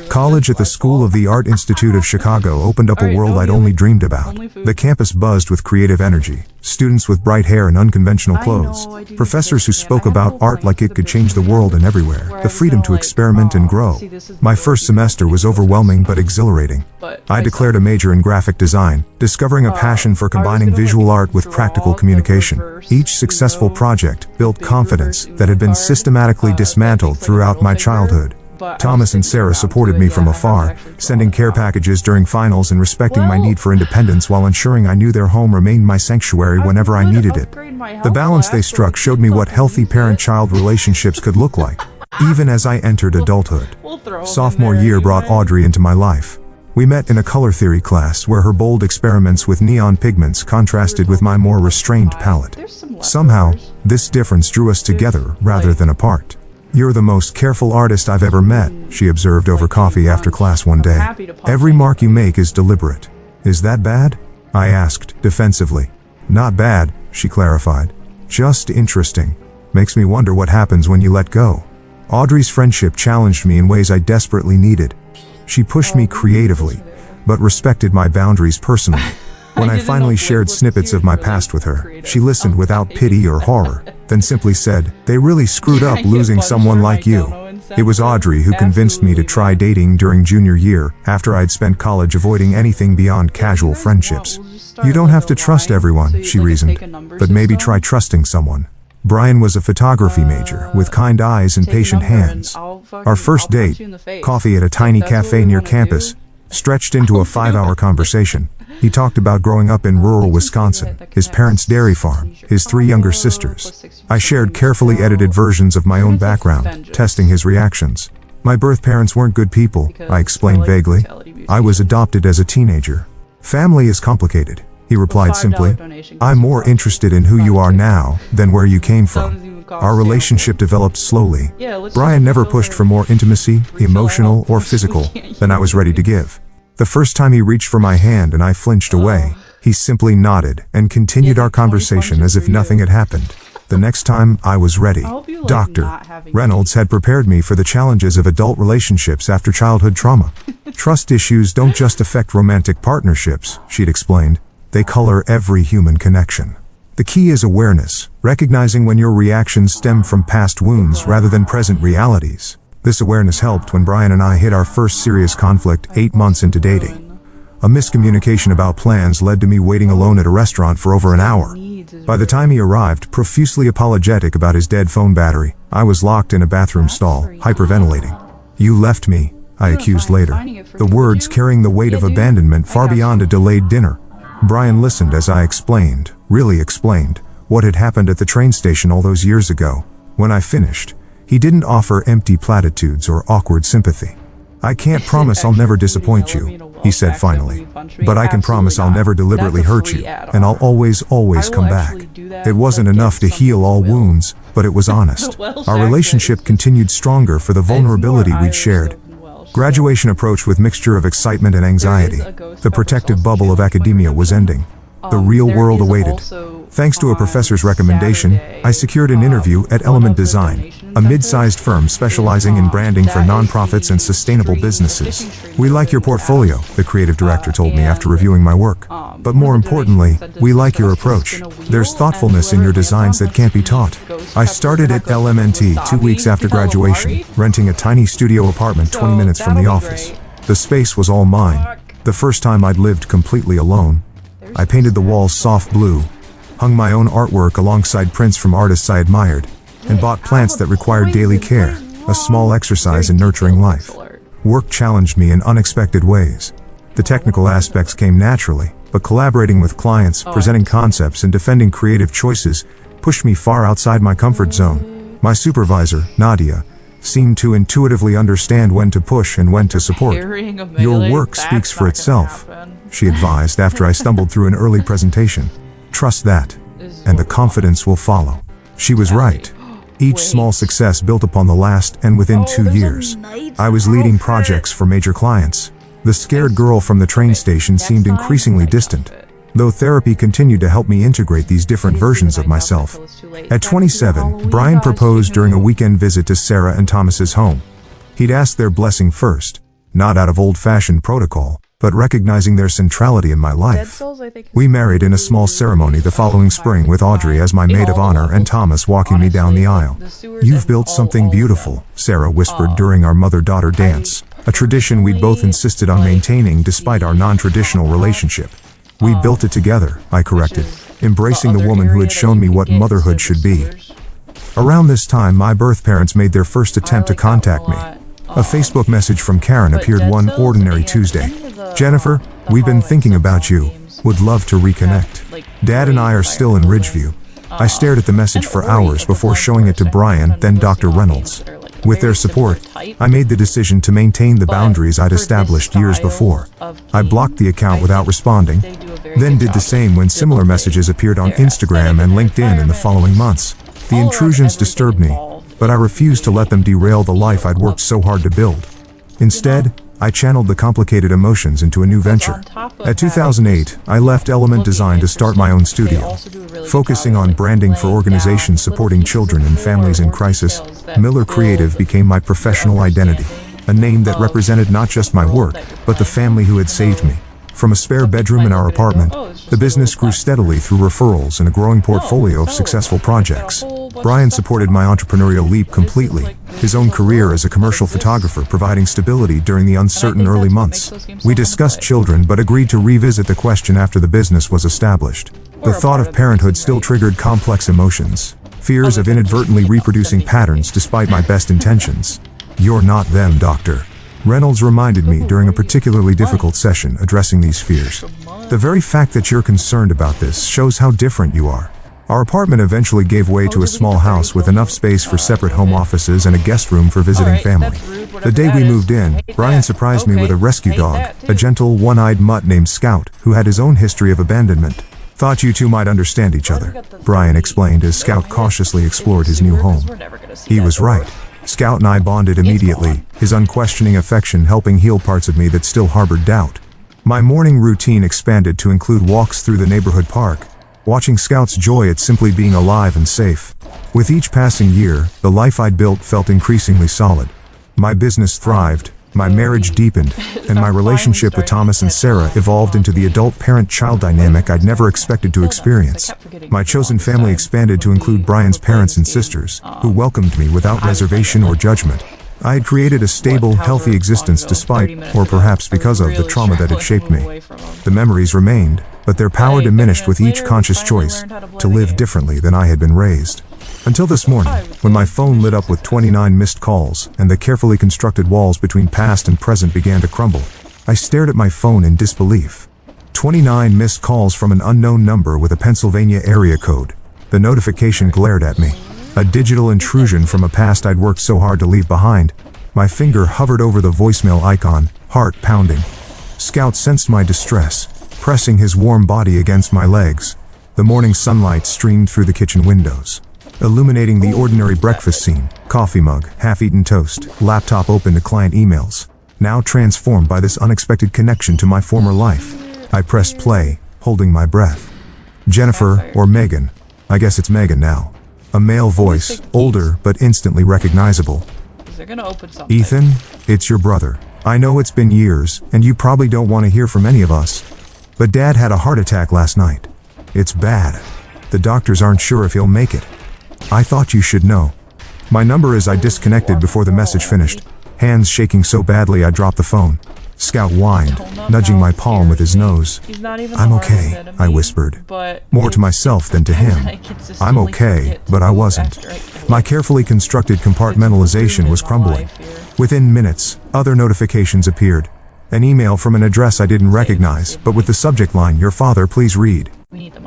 College at the School of the Art Institute of Chicago opened up a world I'd only dreamed about. The campus buzzed with creative energy, students with bright hair and unconventional clothes, professors who spoke about art like it could change the world and everywhere, the freedom to experiment and grow. My first semester was overwhelming but exhilarating. I declared a major in graphic design, discovering a passion for combining visual art with practical communication. Each successful project built confidence that had been systematically dismantled throughout my childhood. Thomas and Sarah supported me from afar, sending care packages during finals and respecting my need for independence while ensuring I knew their home remained my sanctuary whenever I needed it. The balance they struck showed me what healthy parent-child relationships could look like, even as I entered adulthood. Sophomore year brought Audrey into my life. We met in a color theory class where her bold experiments with neon pigments contrasted with my more restrained palette. Somehow, this difference drew us together rather than apart. "You're the most careful artist I've ever met," she observed over coffee after class one day. "Every mark you make is deliberate." "Is that bad?" I asked, defensively. "Not bad," she clarified. "Just interesting. Makes me wonder what happens when you let go." Audrey's friendship challenged me in ways I desperately needed. She pushed me creatively, but respected my boundaries personally. When I finally shared snippets of my past with her, she listened without pity or horror, then simply said, "They really screwed up losing someone like you." It was Audrey who convinced me to try dating during junior year, after I'd spent college avoiding anything beyond casual friendships. "You don't have to trust everyone," she reasoned, "but maybe try trusting someone." Brian was a photography major with kind eyes and patient hands. Our first date, coffee at a tiny cafe near campus, stretched into a 5-hour conversation. He talked about growing up in rural Wisconsin, his parents' dairy farm, his 3 younger sisters. I shared carefully edited versions of my own background, testing his reactions. "My birth parents weren't good people," I explained vaguely. "I was adopted as a teenager." "Family is complicated," he replied simply. "I'm more interested in who you are now than where you came from." Our relationship developed slowly. Brian never pushed for more intimacy, emotional or physical, than I was ready to give. The first time he reached for my hand and I flinched away, he simply nodded and continued our conversation as if nothing had happened. The next time, I was ready. Dr. Reynolds had prepared me for the challenges of adult relationships after childhood trauma. "Trust issues don't just affect romantic partnerships," she'd explained. "They color every human connection. The key is awareness, recognizing when your reactions stem from past wounds rather than present realities." This awareness helped when Brian and I hit our first serious conflict 8 months into dating. A miscommunication about plans led to me waiting alone at a restaurant for over an hour. By the time he arrived, profusely apologetic about his dead phone battery, I was locked in a bathroom stall, hyperventilating. "You left me," I accused later, the words carrying the weight of abandonment far beyond a delayed dinner. Brian listened as I explained, really explained, what had happened at the train station all those years ago. When I finished, he didn't offer empty platitudes or awkward sympathy. "I can't promise I'll never disappoint you," he said finally, "but I can promise I'll never deliberately hurt you, and I'll always come back." It wasn't enough to heal all wounds, but it was honest. Our relationship continued stronger for the vulnerability we'd shared. Graduation approached with mixture of excitement and anxiety. The protective bubble of academia was ending. The real world awaited. Thanks to a professor's recommendation, I secured an interview at Element Design, a mid-sized firm specializing in branding for nonprofits and sustainable businesses. "We like your portfolio," the creative director told me after reviewing my work. "But more importantly, we like your approach. There's thoughtfulness in your designs that can't be taught." I started at LMNT 2 weeks after graduation, renting a tiny studio apartment 20 minutes from the office. The space was all mine. The first time I'd lived completely alone. I painted the walls soft blue, hung my own artwork alongside prints from artists I admired, and bought plants that required daily care, a small exercise in nurturing life. Work challenged me in unexpected ways. The technical aspects came naturally, but collaborating with clients, presenting concepts, and defending creative choices pushed me far outside my comfort zone. My supervisor, Nadia, seemed to intuitively understand when to push and when to support. "Your work speaks for itself," she advised after I stumbled through an early presentation. "Trust that, and the confidence will follow." She was right. Each small success built upon the last, and within 2 years, I was leading projects for major clients. The scared girl from the train station seemed increasingly distant, though therapy continued to help me integrate these different versions of myself. At 27, Brian proposed during a weekend visit to Sarah and Thomas's home. He'd asked their blessing first, not out of old-fashioned protocol, but recognizing their centrality in my life. We married in a small ceremony the following spring with Audrey as my maid of honor and Thomas walking me down the aisle. "You've built something beautiful," Sarah whispered during our mother-daughter dance, a tradition we'd both insisted on maintaining despite our non-traditional relationship. "We built it together," I corrected, embracing the woman who had shown me what motherhood should be. Around this time, my birth parents made their first attempt to contact me. A Facebook message from Karen appeared one ordinary Tuesday. "Jennifer, we've been thinking about you. Would love to reconnect. Dad and I are still in Ridgeview." I stared at the message for hours before showing it to Brian, then Dr. Reynolds. With their support, I made the decision to maintain the boundaries I'd established years before. I blocked the account without responding, then did the same when similar messages appeared on Instagram and LinkedIn in the following months. The intrusions disturbed me, but I refused to let them derail the life I'd worked so hard to build. Instead, I channeled the complicated emotions into a new venture. At 2008, I left Element Design to start my own studio. Focusing on branding for organizations supporting children and families in crisis, Miller Creative became my professional identity, a name that represented not just my work, but the family who had saved me. From a spare bedroom in our apartment, the business grew steadily through referrals and a growing portfolio of successful projects. Brian supported my entrepreneurial leap completely, his own career as a commercial photographer providing stability during the uncertain early months. We discussed children but agreed to revisit the question after the business was established. The thought of parenthood still triggered complex emotions, fears of inadvertently reproducing patterns despite my best intentions. "You're not them, doctor," Reynolds reminded me during a particularly difficult session addressing these fears. "The very fact that you're concerned about this shows how different you are." Our apartment eventually gave way to a small house with enough space for separate home offices and a guest room for visiting family. The day we moved in, Brian surprised me with a rescue dog, a gentle, one-eyed mutt named Scout, who had his own history of abandonment. "Thought you two might understand each other," Brian explained as Scout cautiously explored his new home. He was right. Scout and I bonded immediately, his unquestioning affection helping heal parts of me that still harbored doubt. My morning routine expanded to include walks through the neighborhood park, watching Scout's joy at simply being alive and safe. With each passing year, the life I'd built felt increasingly solid. My business thrived, my marriage deepened, and my relationship with Thomas and Sarah evolved into the adult parent-child dynamic I'd never expected to experience. My chosen family expanded to include Brian's parents and sisters, who welcomed me without reservation or judgment. I had created a stable, healthy existence despite, or perhaps because of, the trauma that had shaped me. The memories remained, but their power diminished with each conscious choice to live differently than I had been raised. Until this morning, when my phone lit up with 29 missed calls and the carefully constructed walls between past and present began to crumble, I stared at my phone in disbelief. 29 missed calls from an unknown number with a Pennsylvania area code. The notification glared at me. A digital intrusion from a past I'd worked so hard to leave behind. My finger hovered over the voicemail icon, heart pounding. Scout sensed my distress, pressing his warm body against my legs. The morning sunlight streamed through the kitchen windows, illuminating the ordinary breakfast scene. Coffee mug, half-eaten toast, laptop open to client emails, now transformed by this unexpected connection to my former life. I pressed play, holding my breath. Jennifer, or Megan. I guess it's Megan now. A male voice, older but instantly recognizable. "Ethan, it's your brother. I know it's been years, and you probably don't want to hear from any of us. But Dad had a heart attack last night. It's bad. The doctors aren't sure if he'll make it. I thought you should know." My number as I disconnected before the message finished, hands shaking so badly I dropped the phone. Scout whined, nudging my palm with his nose. "I'm okay," I whispered, more to myself than to him. I'm okay, but I wasn't. My carefully constructed compartmentalization was crumbling. Within minutes, other notifications appeared. An email from an address I didn't recognize, but with the subject line, "Your father, please read."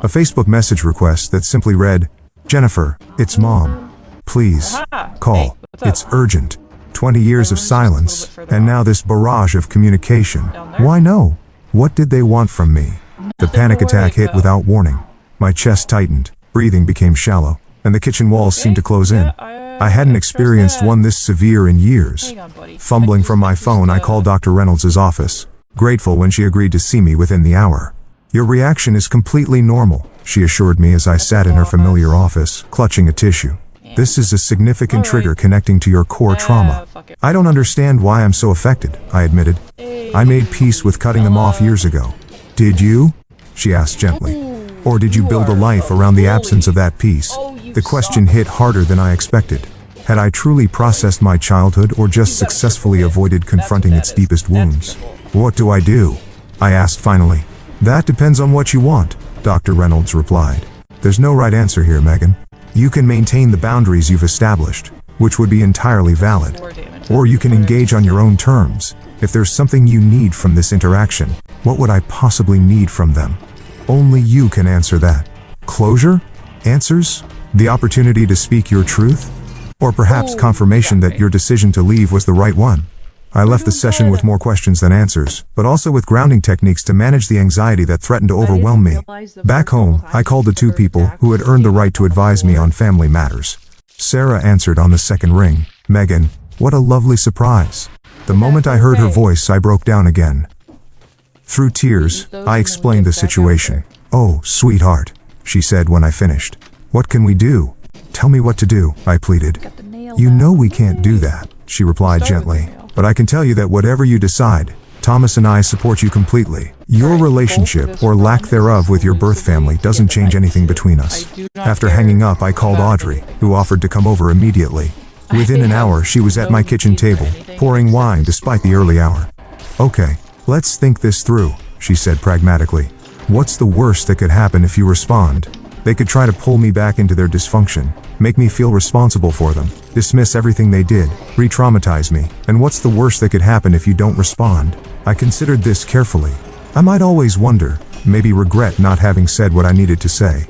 A Facebook message request that simply read, "Jennifer, it's Mom. Please, call. It's urgent." 20 years of silence, and now this barrage of communication. Why no? What did they want from me? The panic attack hit without warning. My chest tightened, breathing became shallow, and the kitchen walls seemed to close in. I hadn't experienced one this severe in years. Fumbling from my phone, I called Dr. Reynolds' office, grateful when she agreed to see me within the hour. "Your reaction is completely normal," she assured me as I sat in her familiar office, clutching a tissue. "This is a significant trigger connecting to your core trauma." "I don't understand why I'm so affected," I admitted. "I made peace with cutting them off years ago." "Did you?" she asked gently. "Or did you build a life around the absence of that peace?" The question hit harder than I expected. Had I truly processed my childhood or just successfully avoided confronting its deepest wounds? "What do I do?" I asked finally. "That depends on what you want," Dr. Reynolds replied. "There's no right answer here, Megan. You can maintain the boundaries you've established, which would be entirely valid. Or you can engage on your own terms. If there's something you need from this interaction, what would I possibly need from them? Only you can answer that. Closure? Answers? The opportunity to speak your truth? Or perhaps confirmation that your decision to leave was the right one. I left the session with more questions than answers, but also with grounding techniques to manage the anxiety that threatened to overwhelm me. Back home, I called the two people who had earned the right to advise me on family matters. Sarah answered on the second ring. Megan, what a lovely surprise. The moment I heard her voice, I broke down again. Through tears, I explained the situation. "Oh, sweetheart," she said when I finished. "What can we do? Tell me what to do," I pleaded. "You know we can't do that," she replied gently. "But I can tell you that whatever you decide, Thomas and I support you completely. Your relationship, or lack thereof, with your birth family doesn't change anything between us." After hanging up, I called Audrey, who offered to come over immediately. Within an hour, she was at my kitchen table, pouring wine despite the early hour. "Okay, let's think this through," she said pragmatically. "What's the worst that could happen if you respond? They could try to pull me back into their dysfunction, make me feel responsible for them, dismiss everything they did, re-traumatize me. And what's the worst that could happen if you don't respond?" I considered this carefully. I might always wonder, maybe regret not having said what I needed to say.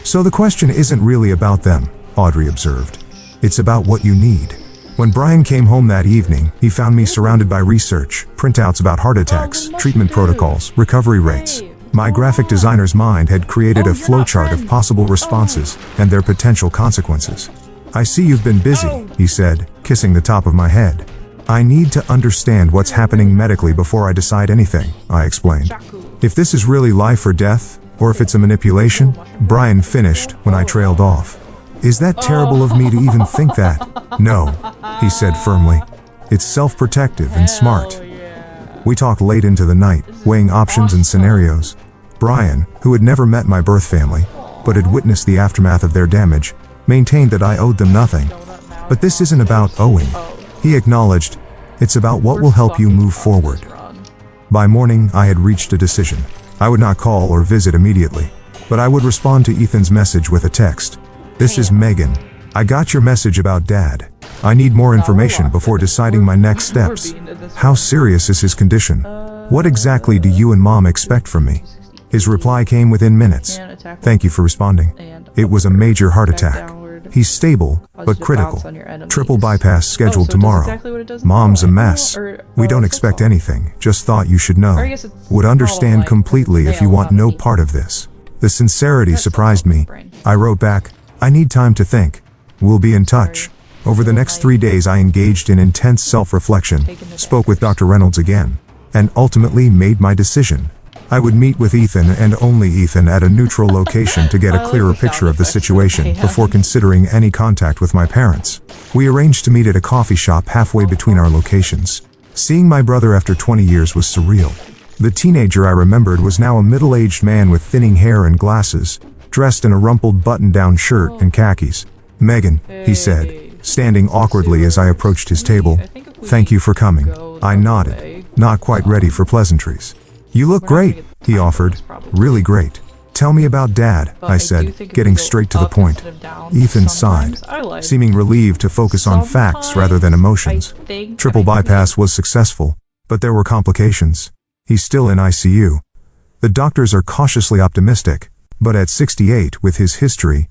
"So the question isn't really about them," Audrey observed. "It's about what you need." When Brian came home that evening, he found me surrounded by research, printouts about heart attacks, treatment protocols, recovery rates. My graphic designer's mind had created a flowchart of possible responses and their potential consequences. "I see you've been busy," he said, kissing the top of my head. "I need to understand what's happening medically before I decide anything," I explained. "If this is really life or death, or if it's a manipulation," Brian finished when I trailed off. "Is that terrible of me to even think that?" "No," he said firmly. "It's self-protective and smart." We talked late into the night, weighing options and scenarios. Brian, who had never met my birth family, but had witnessed the aftermath of their damage, maintained that I owed them nothing. "But this isn't about owing," he acknowledged. "It's about what will help you move forward." By morning, I had reached a decision. I would not call or visit immediately, but I would respond to Ethan's message with a text. "This is Megan. I got your message about Dad. I need more information before deciding my next steps. How serious is his condition? What exactly do you and Mom expect from me?" His reply came within minutes. "Thank you for responding. It was a major heart attack. He's stable, but critical. Triple bypass scheduled tomorrow. Mom's a mess. We don't expect anything, just thought you should know. Would understand completely if you want no part of this." The sincerity surprised me. I wrote back, "I need time to think. We'll be in touch." Over the next 3 days, I engaged in intense self-reflection, spoke with Dr. Reynolds again, and ultimately made my decision. I would meet with Ethan, and only Ethan, at a neutral location to get a clearer picture of the situation before considering any contact with my parents. We arranged to meet at a coffee shop halfway between our locations. Seeing my brother after 20 years was surreal. The teenager I remembered was now a middle-aged man with thinning hair and glasses, dressed in a rumpled button-down shirt and khakis. "Megan," he said, standing awkwardly as I approached his table. "Thank you for coming." I nodded, not quite ready for pleasantries. "You look great," he offered. "Really great." "Tell me about Dad," I said, getting straight to the point. Ethan sighed, seeming relieved to focus on facts rather than emotions. Triple bypass was successful, but there were complications. He's still in ICU. The doctors are cautiously optimistic, but at 68 with his history.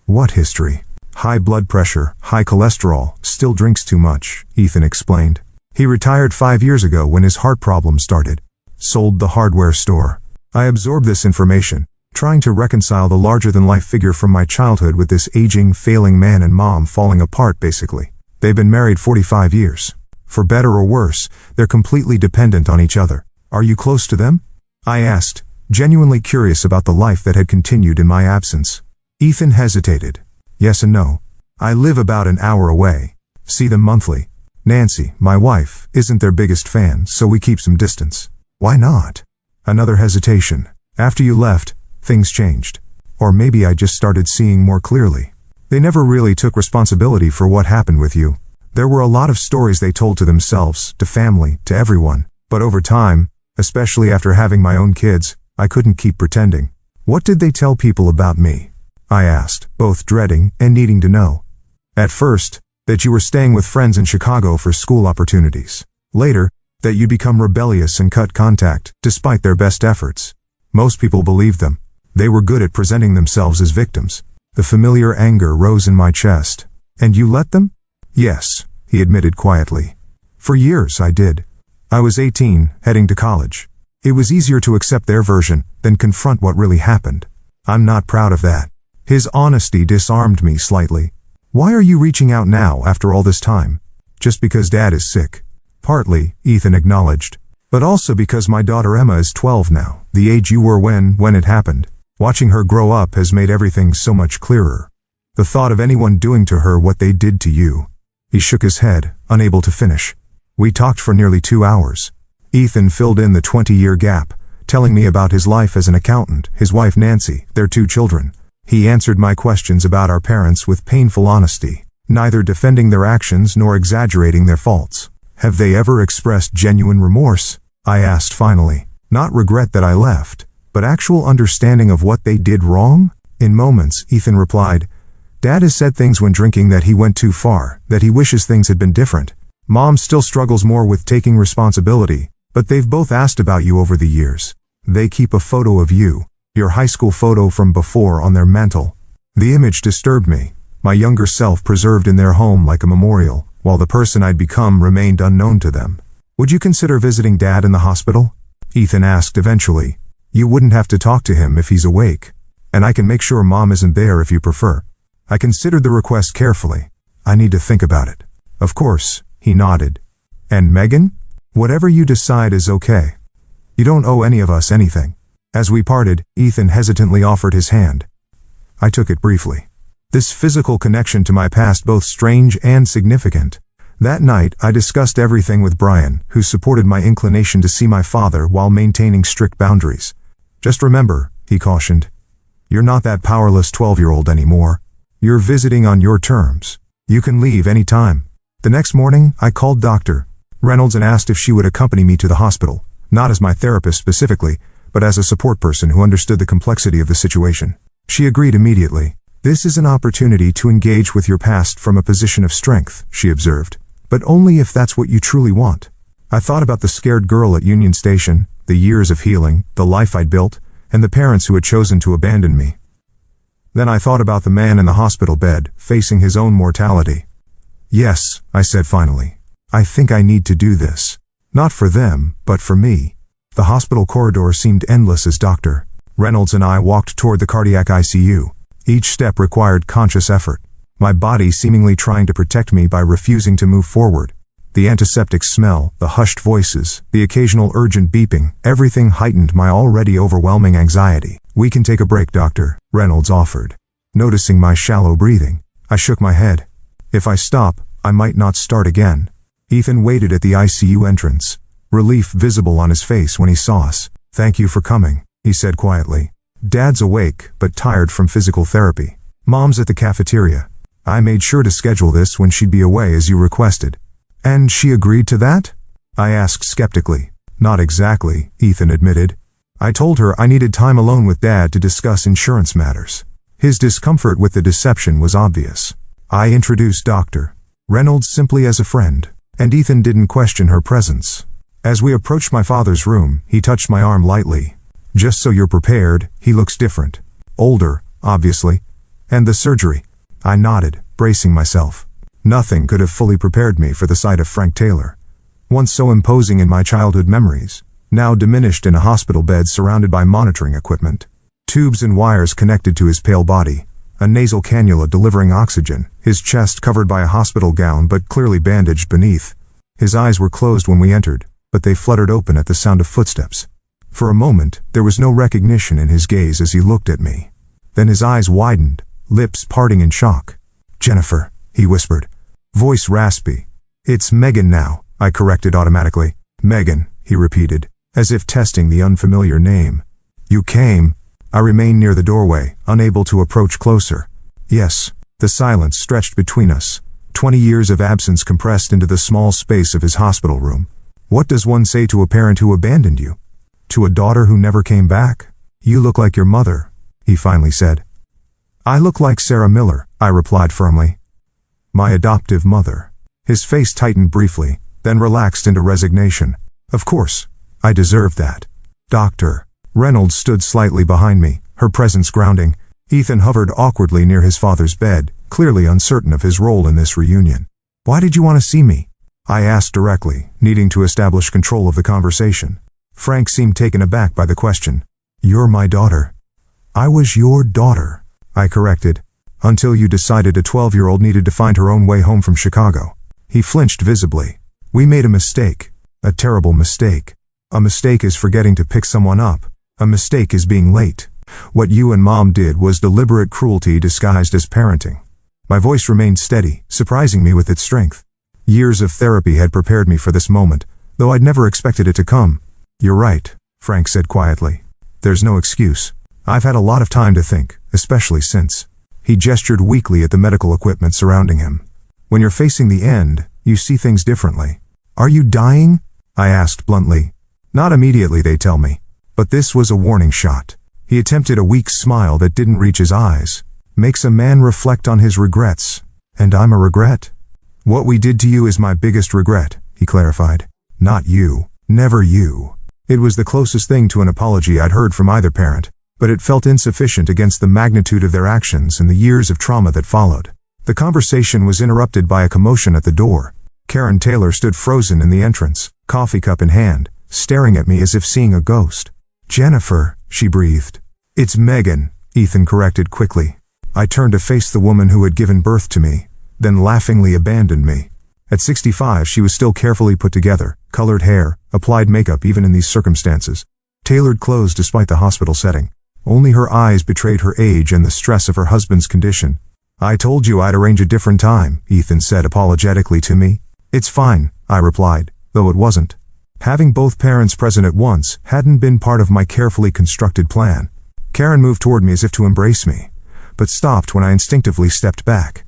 What history? High blood pressure, high cholesterol, still drinks too much, Ethan explained. He retired 5 years ago when his heart problem started. Sold the hardware store. I absorbed this information, trying to reconcile the larger-than-life figure from my childhood with this aging, failing man and Mom falling apart basically. They've been married 45 years. For better or worse, they're completely dependent on each other. "Are you close to them?" I asked, genuinely curious about the life that had continued in my absence. Ethan hesitated. "Yes and no. I live about an hour away. See them monthly. Nancy, my wife, isn't their biggest fan, so we keep some distance." "Why not?" Another hesitation. "After you left, things changed. Or maybe I just started seeing more clearly. They never really took responsibility for what happened with you. There were a lot of stories they told to themselves, to family, to everyone. But over time, especially after having my own kids, I couldn't keep pretending." "What did they tell people about me?" I asked, both dreading and needing to know. "At first, that you were staying with friends in Chicago for school opportunities. Later, that you'd become rebellious and cut contact, despite their best efforts. Most people believed them. They were good at presenting themselves as victims." The familiar anger rose in my chest. And you let them? Yes, he admitted quietly. For years I did. I was 18, heading to college. It was easier to accept their version than confront what really happened. I'm not proud of that. His honesty disarmed me slightly. Why are you reaching out now after all this time? Just because Dad is sick. Partly, Ethan acknowledged. But also because my daughter Emma is 12 now, the age you were when it happened. Watching her grow up has made everything so much clearer. The thought of anyone doing to her what they did to you. He shook his head, unable to finish. We talked for nearly 2 hours. Ethan filled in the 20-year gap, telling me about his life as an accountant, his wife Nancy, their 2 children. He answered my questions about our parents with painful honesty, neither defending their actions nor exaggerating their faults. Have they ever expressed genuine remorse? I asked finally. Not regret that I left, but actual understanding of what they did wrong? In moments, Ethan replied, Dad has said things when drinking that he went too far, that he wishes things had been different. Mom still struggles more with taking responsibility, but they've both asked about you over the years. They keep a photo of you, your high school photo from before, on their mantle. The image disturbed me, my younger self preserved in their home like a memorial, while the person I'd become remained unknown to them. Would you consider visiting Dad in the hospital? Ethan asked eventually. You wouldn't have to talk to him if he's awake. And I can make sure Mom isn't there if you prefer. I considered the request carefully. I need to think about it. Of course, he nodded. And Megan? Whatever you decide is okay. You don't owe any of us anything. As we parted, Ethan hesitantly offered his hand. I took it briefly. This physical connection to my past both strange and significant. That night, I discussed everything with Brian, who supported my inclination to see my father while maintaining strict boundaries. Just remember, he cautioned, you're not that powerless 12-year-old anymore. You're visiting on your terms. You can leave any time. The next morning, I called Dr. Reynolds and asked if she would accompany me to the hospital, not as my therapist specifically, but as a support person who understood the complexity of the situation. She agreed immediately. This is an opportunity to engage with your past from a position of strength, she observed, but only if that's what you truly want. I thought about the scared girl at Union Station, the years of healing, the life I'd built, and the parents who had chosen to abandon me. Then I thought about the man in the hospital bed, facing his own mortality. Yes, I said finally. I think I need to do this. Not for them, but for me. The hospital corridor seemed endless as Dr. Reynolds and I walked toward the cardiac ICU. Each step required conscious effort, my body seemingly trying to protect me by refusing to move forward. The antiseptic smell, the hushed voices, the occasional urgent beeping, everything heightened my already overwhelming anxiety. We can take a break, Dr. Reynolds offered. Noticing my shallow breathing, I shook my head. If I stop, I might not start again. Ethan waited at the ICU entrance, relief visible on his face when he saw us. Thank you for coming, he said quietly. Dad's awake, but tired from physical therapy. Mom's at the cafeteria. I made sure to schedule this when she'd be away as you requested. And she agreed to that? I asked skeptically. Not exactly, Ethan admitted. I told her I needed time alone with Dad to discuss insurance matters. His discomfort with the deception was obvious. I introduced Dr. Reynolds simply as a friend, and Ethan didn't question her presence. As we approached my father's room, he touched my arm lightly. Just so you're prepared, he looks different. Older, obviously. And the surgery. I nodded, bracing myself. Nothing could have fully prepared me for the sight of Frank Taylor. Once so imposing in my childhood memories, now diminished in a hospital bed surrounded by monitoring equipment. Tubes and wires connected to his pale body. A nasal cannula delivering oxygen, his chest covered by a hospital gown but clearly bandaged beneath. His eyes were closed when we entered, but they fluttered open at the sound of footsteps. For a moment, there was no recognition in his gaze as he looked at me. Then his eyes widened, lips parting in shock. Jennifer, he whispered. Voice raspy. It's Megan now, I corrected automatically. Megan, he repeated, as if testing the unfamiliar name. You came. I remained near the doorway, unable to approach closer. Yes, the silence stretched between us. 20 years of absence compressed into the small space of his hospital room. What does one say to a parent who abandoned you? To a daughter who never came back? You look like your mother, he finally said. I look like Sarah Miller, I replied firmly. My adoptive mother. His face tightened briefly, then relaxed into resignation. Of course, I deserved that. Dr. Reynolds stood slightly behind me, her presence grounding. Ethan hovered awkwardly near his father's bed, clearly uncertain of his role in this reunion. "Why did you want to see me?" I asked directly, needing to establish control of the conversation. Frank seemed taken aback by the question. "You're my daughter." "I was your daughter," I corrected, "until you decided a 12-year-old needed to find her own way home from Chicago." He flinched visibly. "We made a mistake. A terrible mistake. A mistake is forgetting to pick someone up. A mistake is being late. What you and Mom did was deliberate cruelty disguised as parenting." My voice remained steady, surprising me with its strength. Years of therapy had prepared me for this moment, though I'd never expected it to come. "You're right," Frank said quietly. "There's no excuse. I've had a lot of time to think, especially since." He gestured weakly at the medical equipment surrounding him. "When you're facing the end, you see things differently." "Are you dying?" I asked bluntly. "Not immediately, they tell me. But this was a warning shot." He attempted a weak smile that didn't reach his eyes. "Makes a man reflect on his regrets. And I'm a regret?" "What we did to you is my biggest regret," he clarified. "Not you. Never you." It was the closest thing to an apology I'd heard from either parent, but it felt insufficient against the magnitude of their actions and the years of trauma that followed. The conversation was interrupted by a commotion at the door. Karen Taylor stood frozen in the entrance, coffee cup in hand, staring at me as if seeing a ghost. "Jennifer," she breathed. "It's Megan," Ethan corrected quickly. I turned to face the woman who had given birth to me, then laughingly abandoned me. At 65, she was still carefully put together, colored hair, applied makeup even in these circumstances, tailored clothes despite the hospital setting. Only her eyes betrayed her age and the stress of her husband's condition. "I told you I'd arrange a different time," Ethan said apologetically to me. "It's fine," I replied, though it wasn't. Having both parents present at once hadn't been part of my carefully constructed plan. Karen moved toward me as if to embrace me, but stopped when I instinctively stepped back.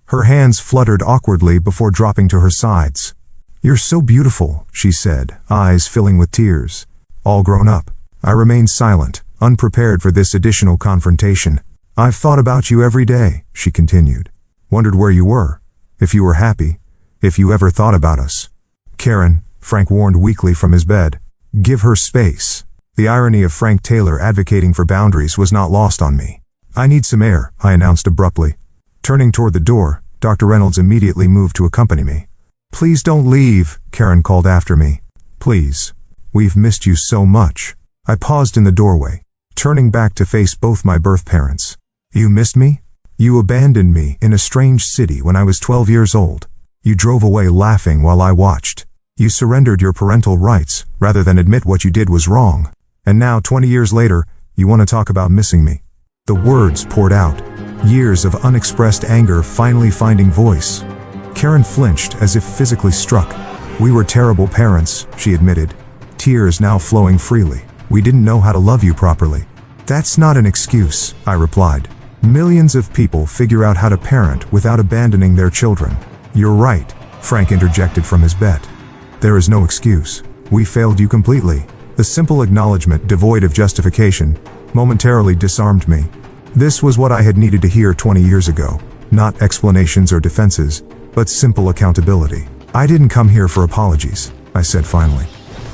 Her hands fluttered awkwardly before dropping to her sides. "You're so beautiful," she said, eyes filling with tears. "All grown up." I remained silent, unprepared for this additional confrontation. "I've thought about you every day," she continued. "Wondered where you were, if you were happy, if you ever thought about us." "Karen," Frank warned weakly from his bed. "Give her space." The irony of Frank Taylor advocating for boundaries was not lost on me. "I need some air," I announced abruptly. Turning toward the door, Dr. Reynolds immediately moved to accompany me. "Please don't leave," Karen called after me. "Please. We've missed you so much." I paused in the doorway, turning back to face both my birth parents. "You missed me? You abandoned me in a strange city when I was 12 years old. You drove away laughing while I watched. You surrendered your parental rights rather than admit what you did was wrong. And now, 20 years later, you want to talk about missing me." The words poured out, years of unexpressed anger finally finding voice. Karen flinched as if physically struck. "We were terrible parents," she admitted, tears now flowing freely. "We didn't know how to love you properly." "That's not an excuse," I replied. "Millions of people figure out how to parent without abandoning their children." "You're right," Frank interjected from his bed. "There is no excuse. We failed you completely." The simple acknowledgement, devoid of justification, momentarily disarmed me. This was what I had needed to hear 20 years ago. Not explanations or defenses, but simple accountability. "I didn't come here for apologies," I said finally.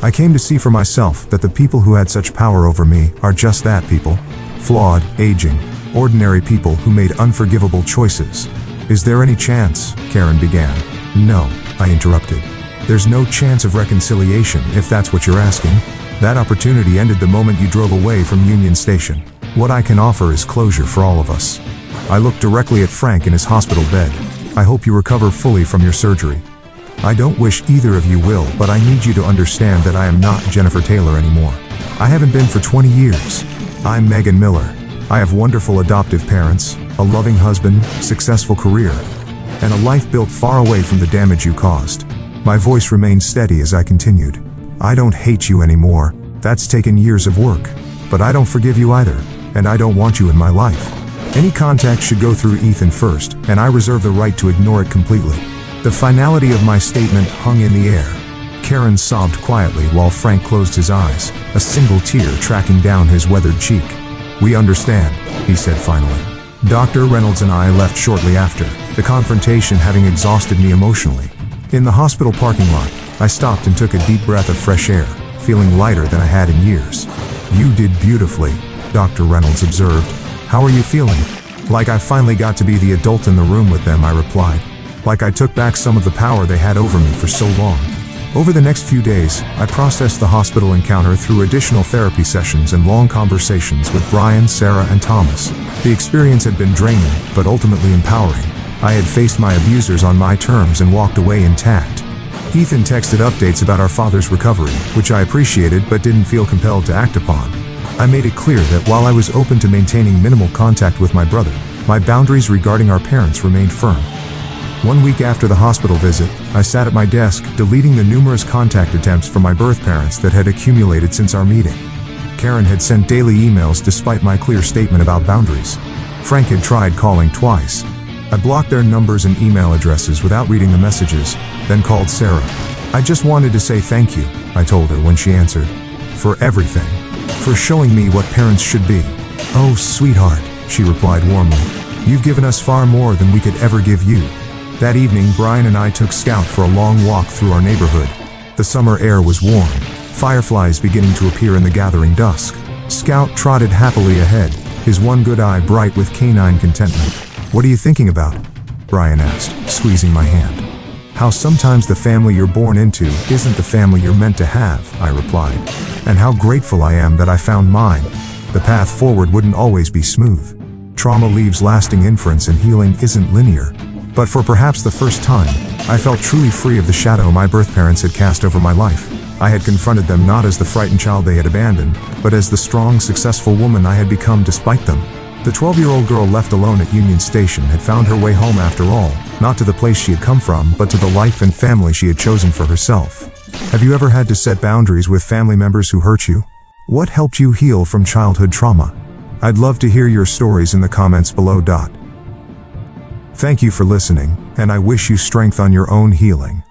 "I came to see for myself that the people who had such power over me are just that, people. Flawed, aging, ordinary people who made unforgivable choices." "Is there any chance?" Karen began. "No," I interrupted. "There's no chance of reconciliation, if that's what you're asking. That opportunity ended the moment you drove away from Union Station. What I can offer is closure for all of us." I looked directly at Frank in his hospital bed. "I hope you recover fully from your surgery. I don't wish either of you will, but I need you to understand that I am not Jennifer Taylor anymore. I haven't been for 20 years. I'm Megan Miller. I have wonderful adoptive parents, a loving husband, successful career, and a life built far away from the damage you caused." My voice remained steady as I continued. "I don't hate you anymore. That's taken years of work. But I don't forgive you either, and I don't want you in my life. Any contact should go through Ethan first, and I reserve the right to ignore it completely." The finality of my statement hung in the air. Karen sobbed quietly while Frank closed his eyes, a single tear tracking down his weathered cheek. "We understand," he said finally. Dr. Reynolds and I left shortly after, the confrontation having exhausted me emotionally. In the hospital parking lot, I stopped and took a deep breath of fresh air, feeling lighter than I had in years. "You did beautifully," Dr. Reynolds observed, How are you feeling? Like I finally got to be the adult in the room with them, I replied. Like I took back some of the power they had over me for so long. Over the next few days, I processed the hospital encounter through additional therapy sessions and long conversations with Brian, Sarah, and Thomas. The experience had been draining, but ultimately empowering. I had faced my abusers on my terms and walked away intact. Ethan texted updates about our father's recovery, which I appreciated but didn't feel compelled to act upon. I made it clear that while I was open to maintaining minimal contact with my brother, my boundaries regarding our parents remained firm. 1 week after the hospital visit, I sat at my desk, deleting the numerous contact attempts from my birth parents that had accumulated since our meeting. Karen had sent daily emails despite my clear statement about boundaries. Frank had tried calling twice. I blocked their numbers and email addresses without reading the messages, then called Sarah. I just wanted to say thank you, I told her when she answered. For everything. For showing me what parents should be. Oh, sweetheart, she replied warmly. You've given us far more than we could ever give you. That evening, Brian and I took Scout for a long walk through our neighborhood. The summer air was warm, fireflies beginning to appear in the gathering dusk. Scout trotted happily ahead, his one good eye bright with canine contentment. What are you thinking about? Brian asked, squeezing my hand. How sometimes the family you're born into isn't the family you're meant to have, I replied. And how grateful I am that I found mine. The path forward wouldn't always be smooth. Trauma leaves lasting imprints and healing isn't linear. But for perhaps the first time, I felt truly free of the shadow my birth parents had cast over my life. I had confronted them not as the frightened child they had abandoned, but as the strong, successful woman I had become despite them. The 12-year-old girl left alone at Union Station had found her way home after all, not to the place she had come from, but to the life and family she had chosen for herself. Have you ever had to set boundaries with family members who hurt you? What helped you heal from childhood trauma? I'd love to hear your stories in the comments below. Thank you for listening, and I wish you strength on your own healing.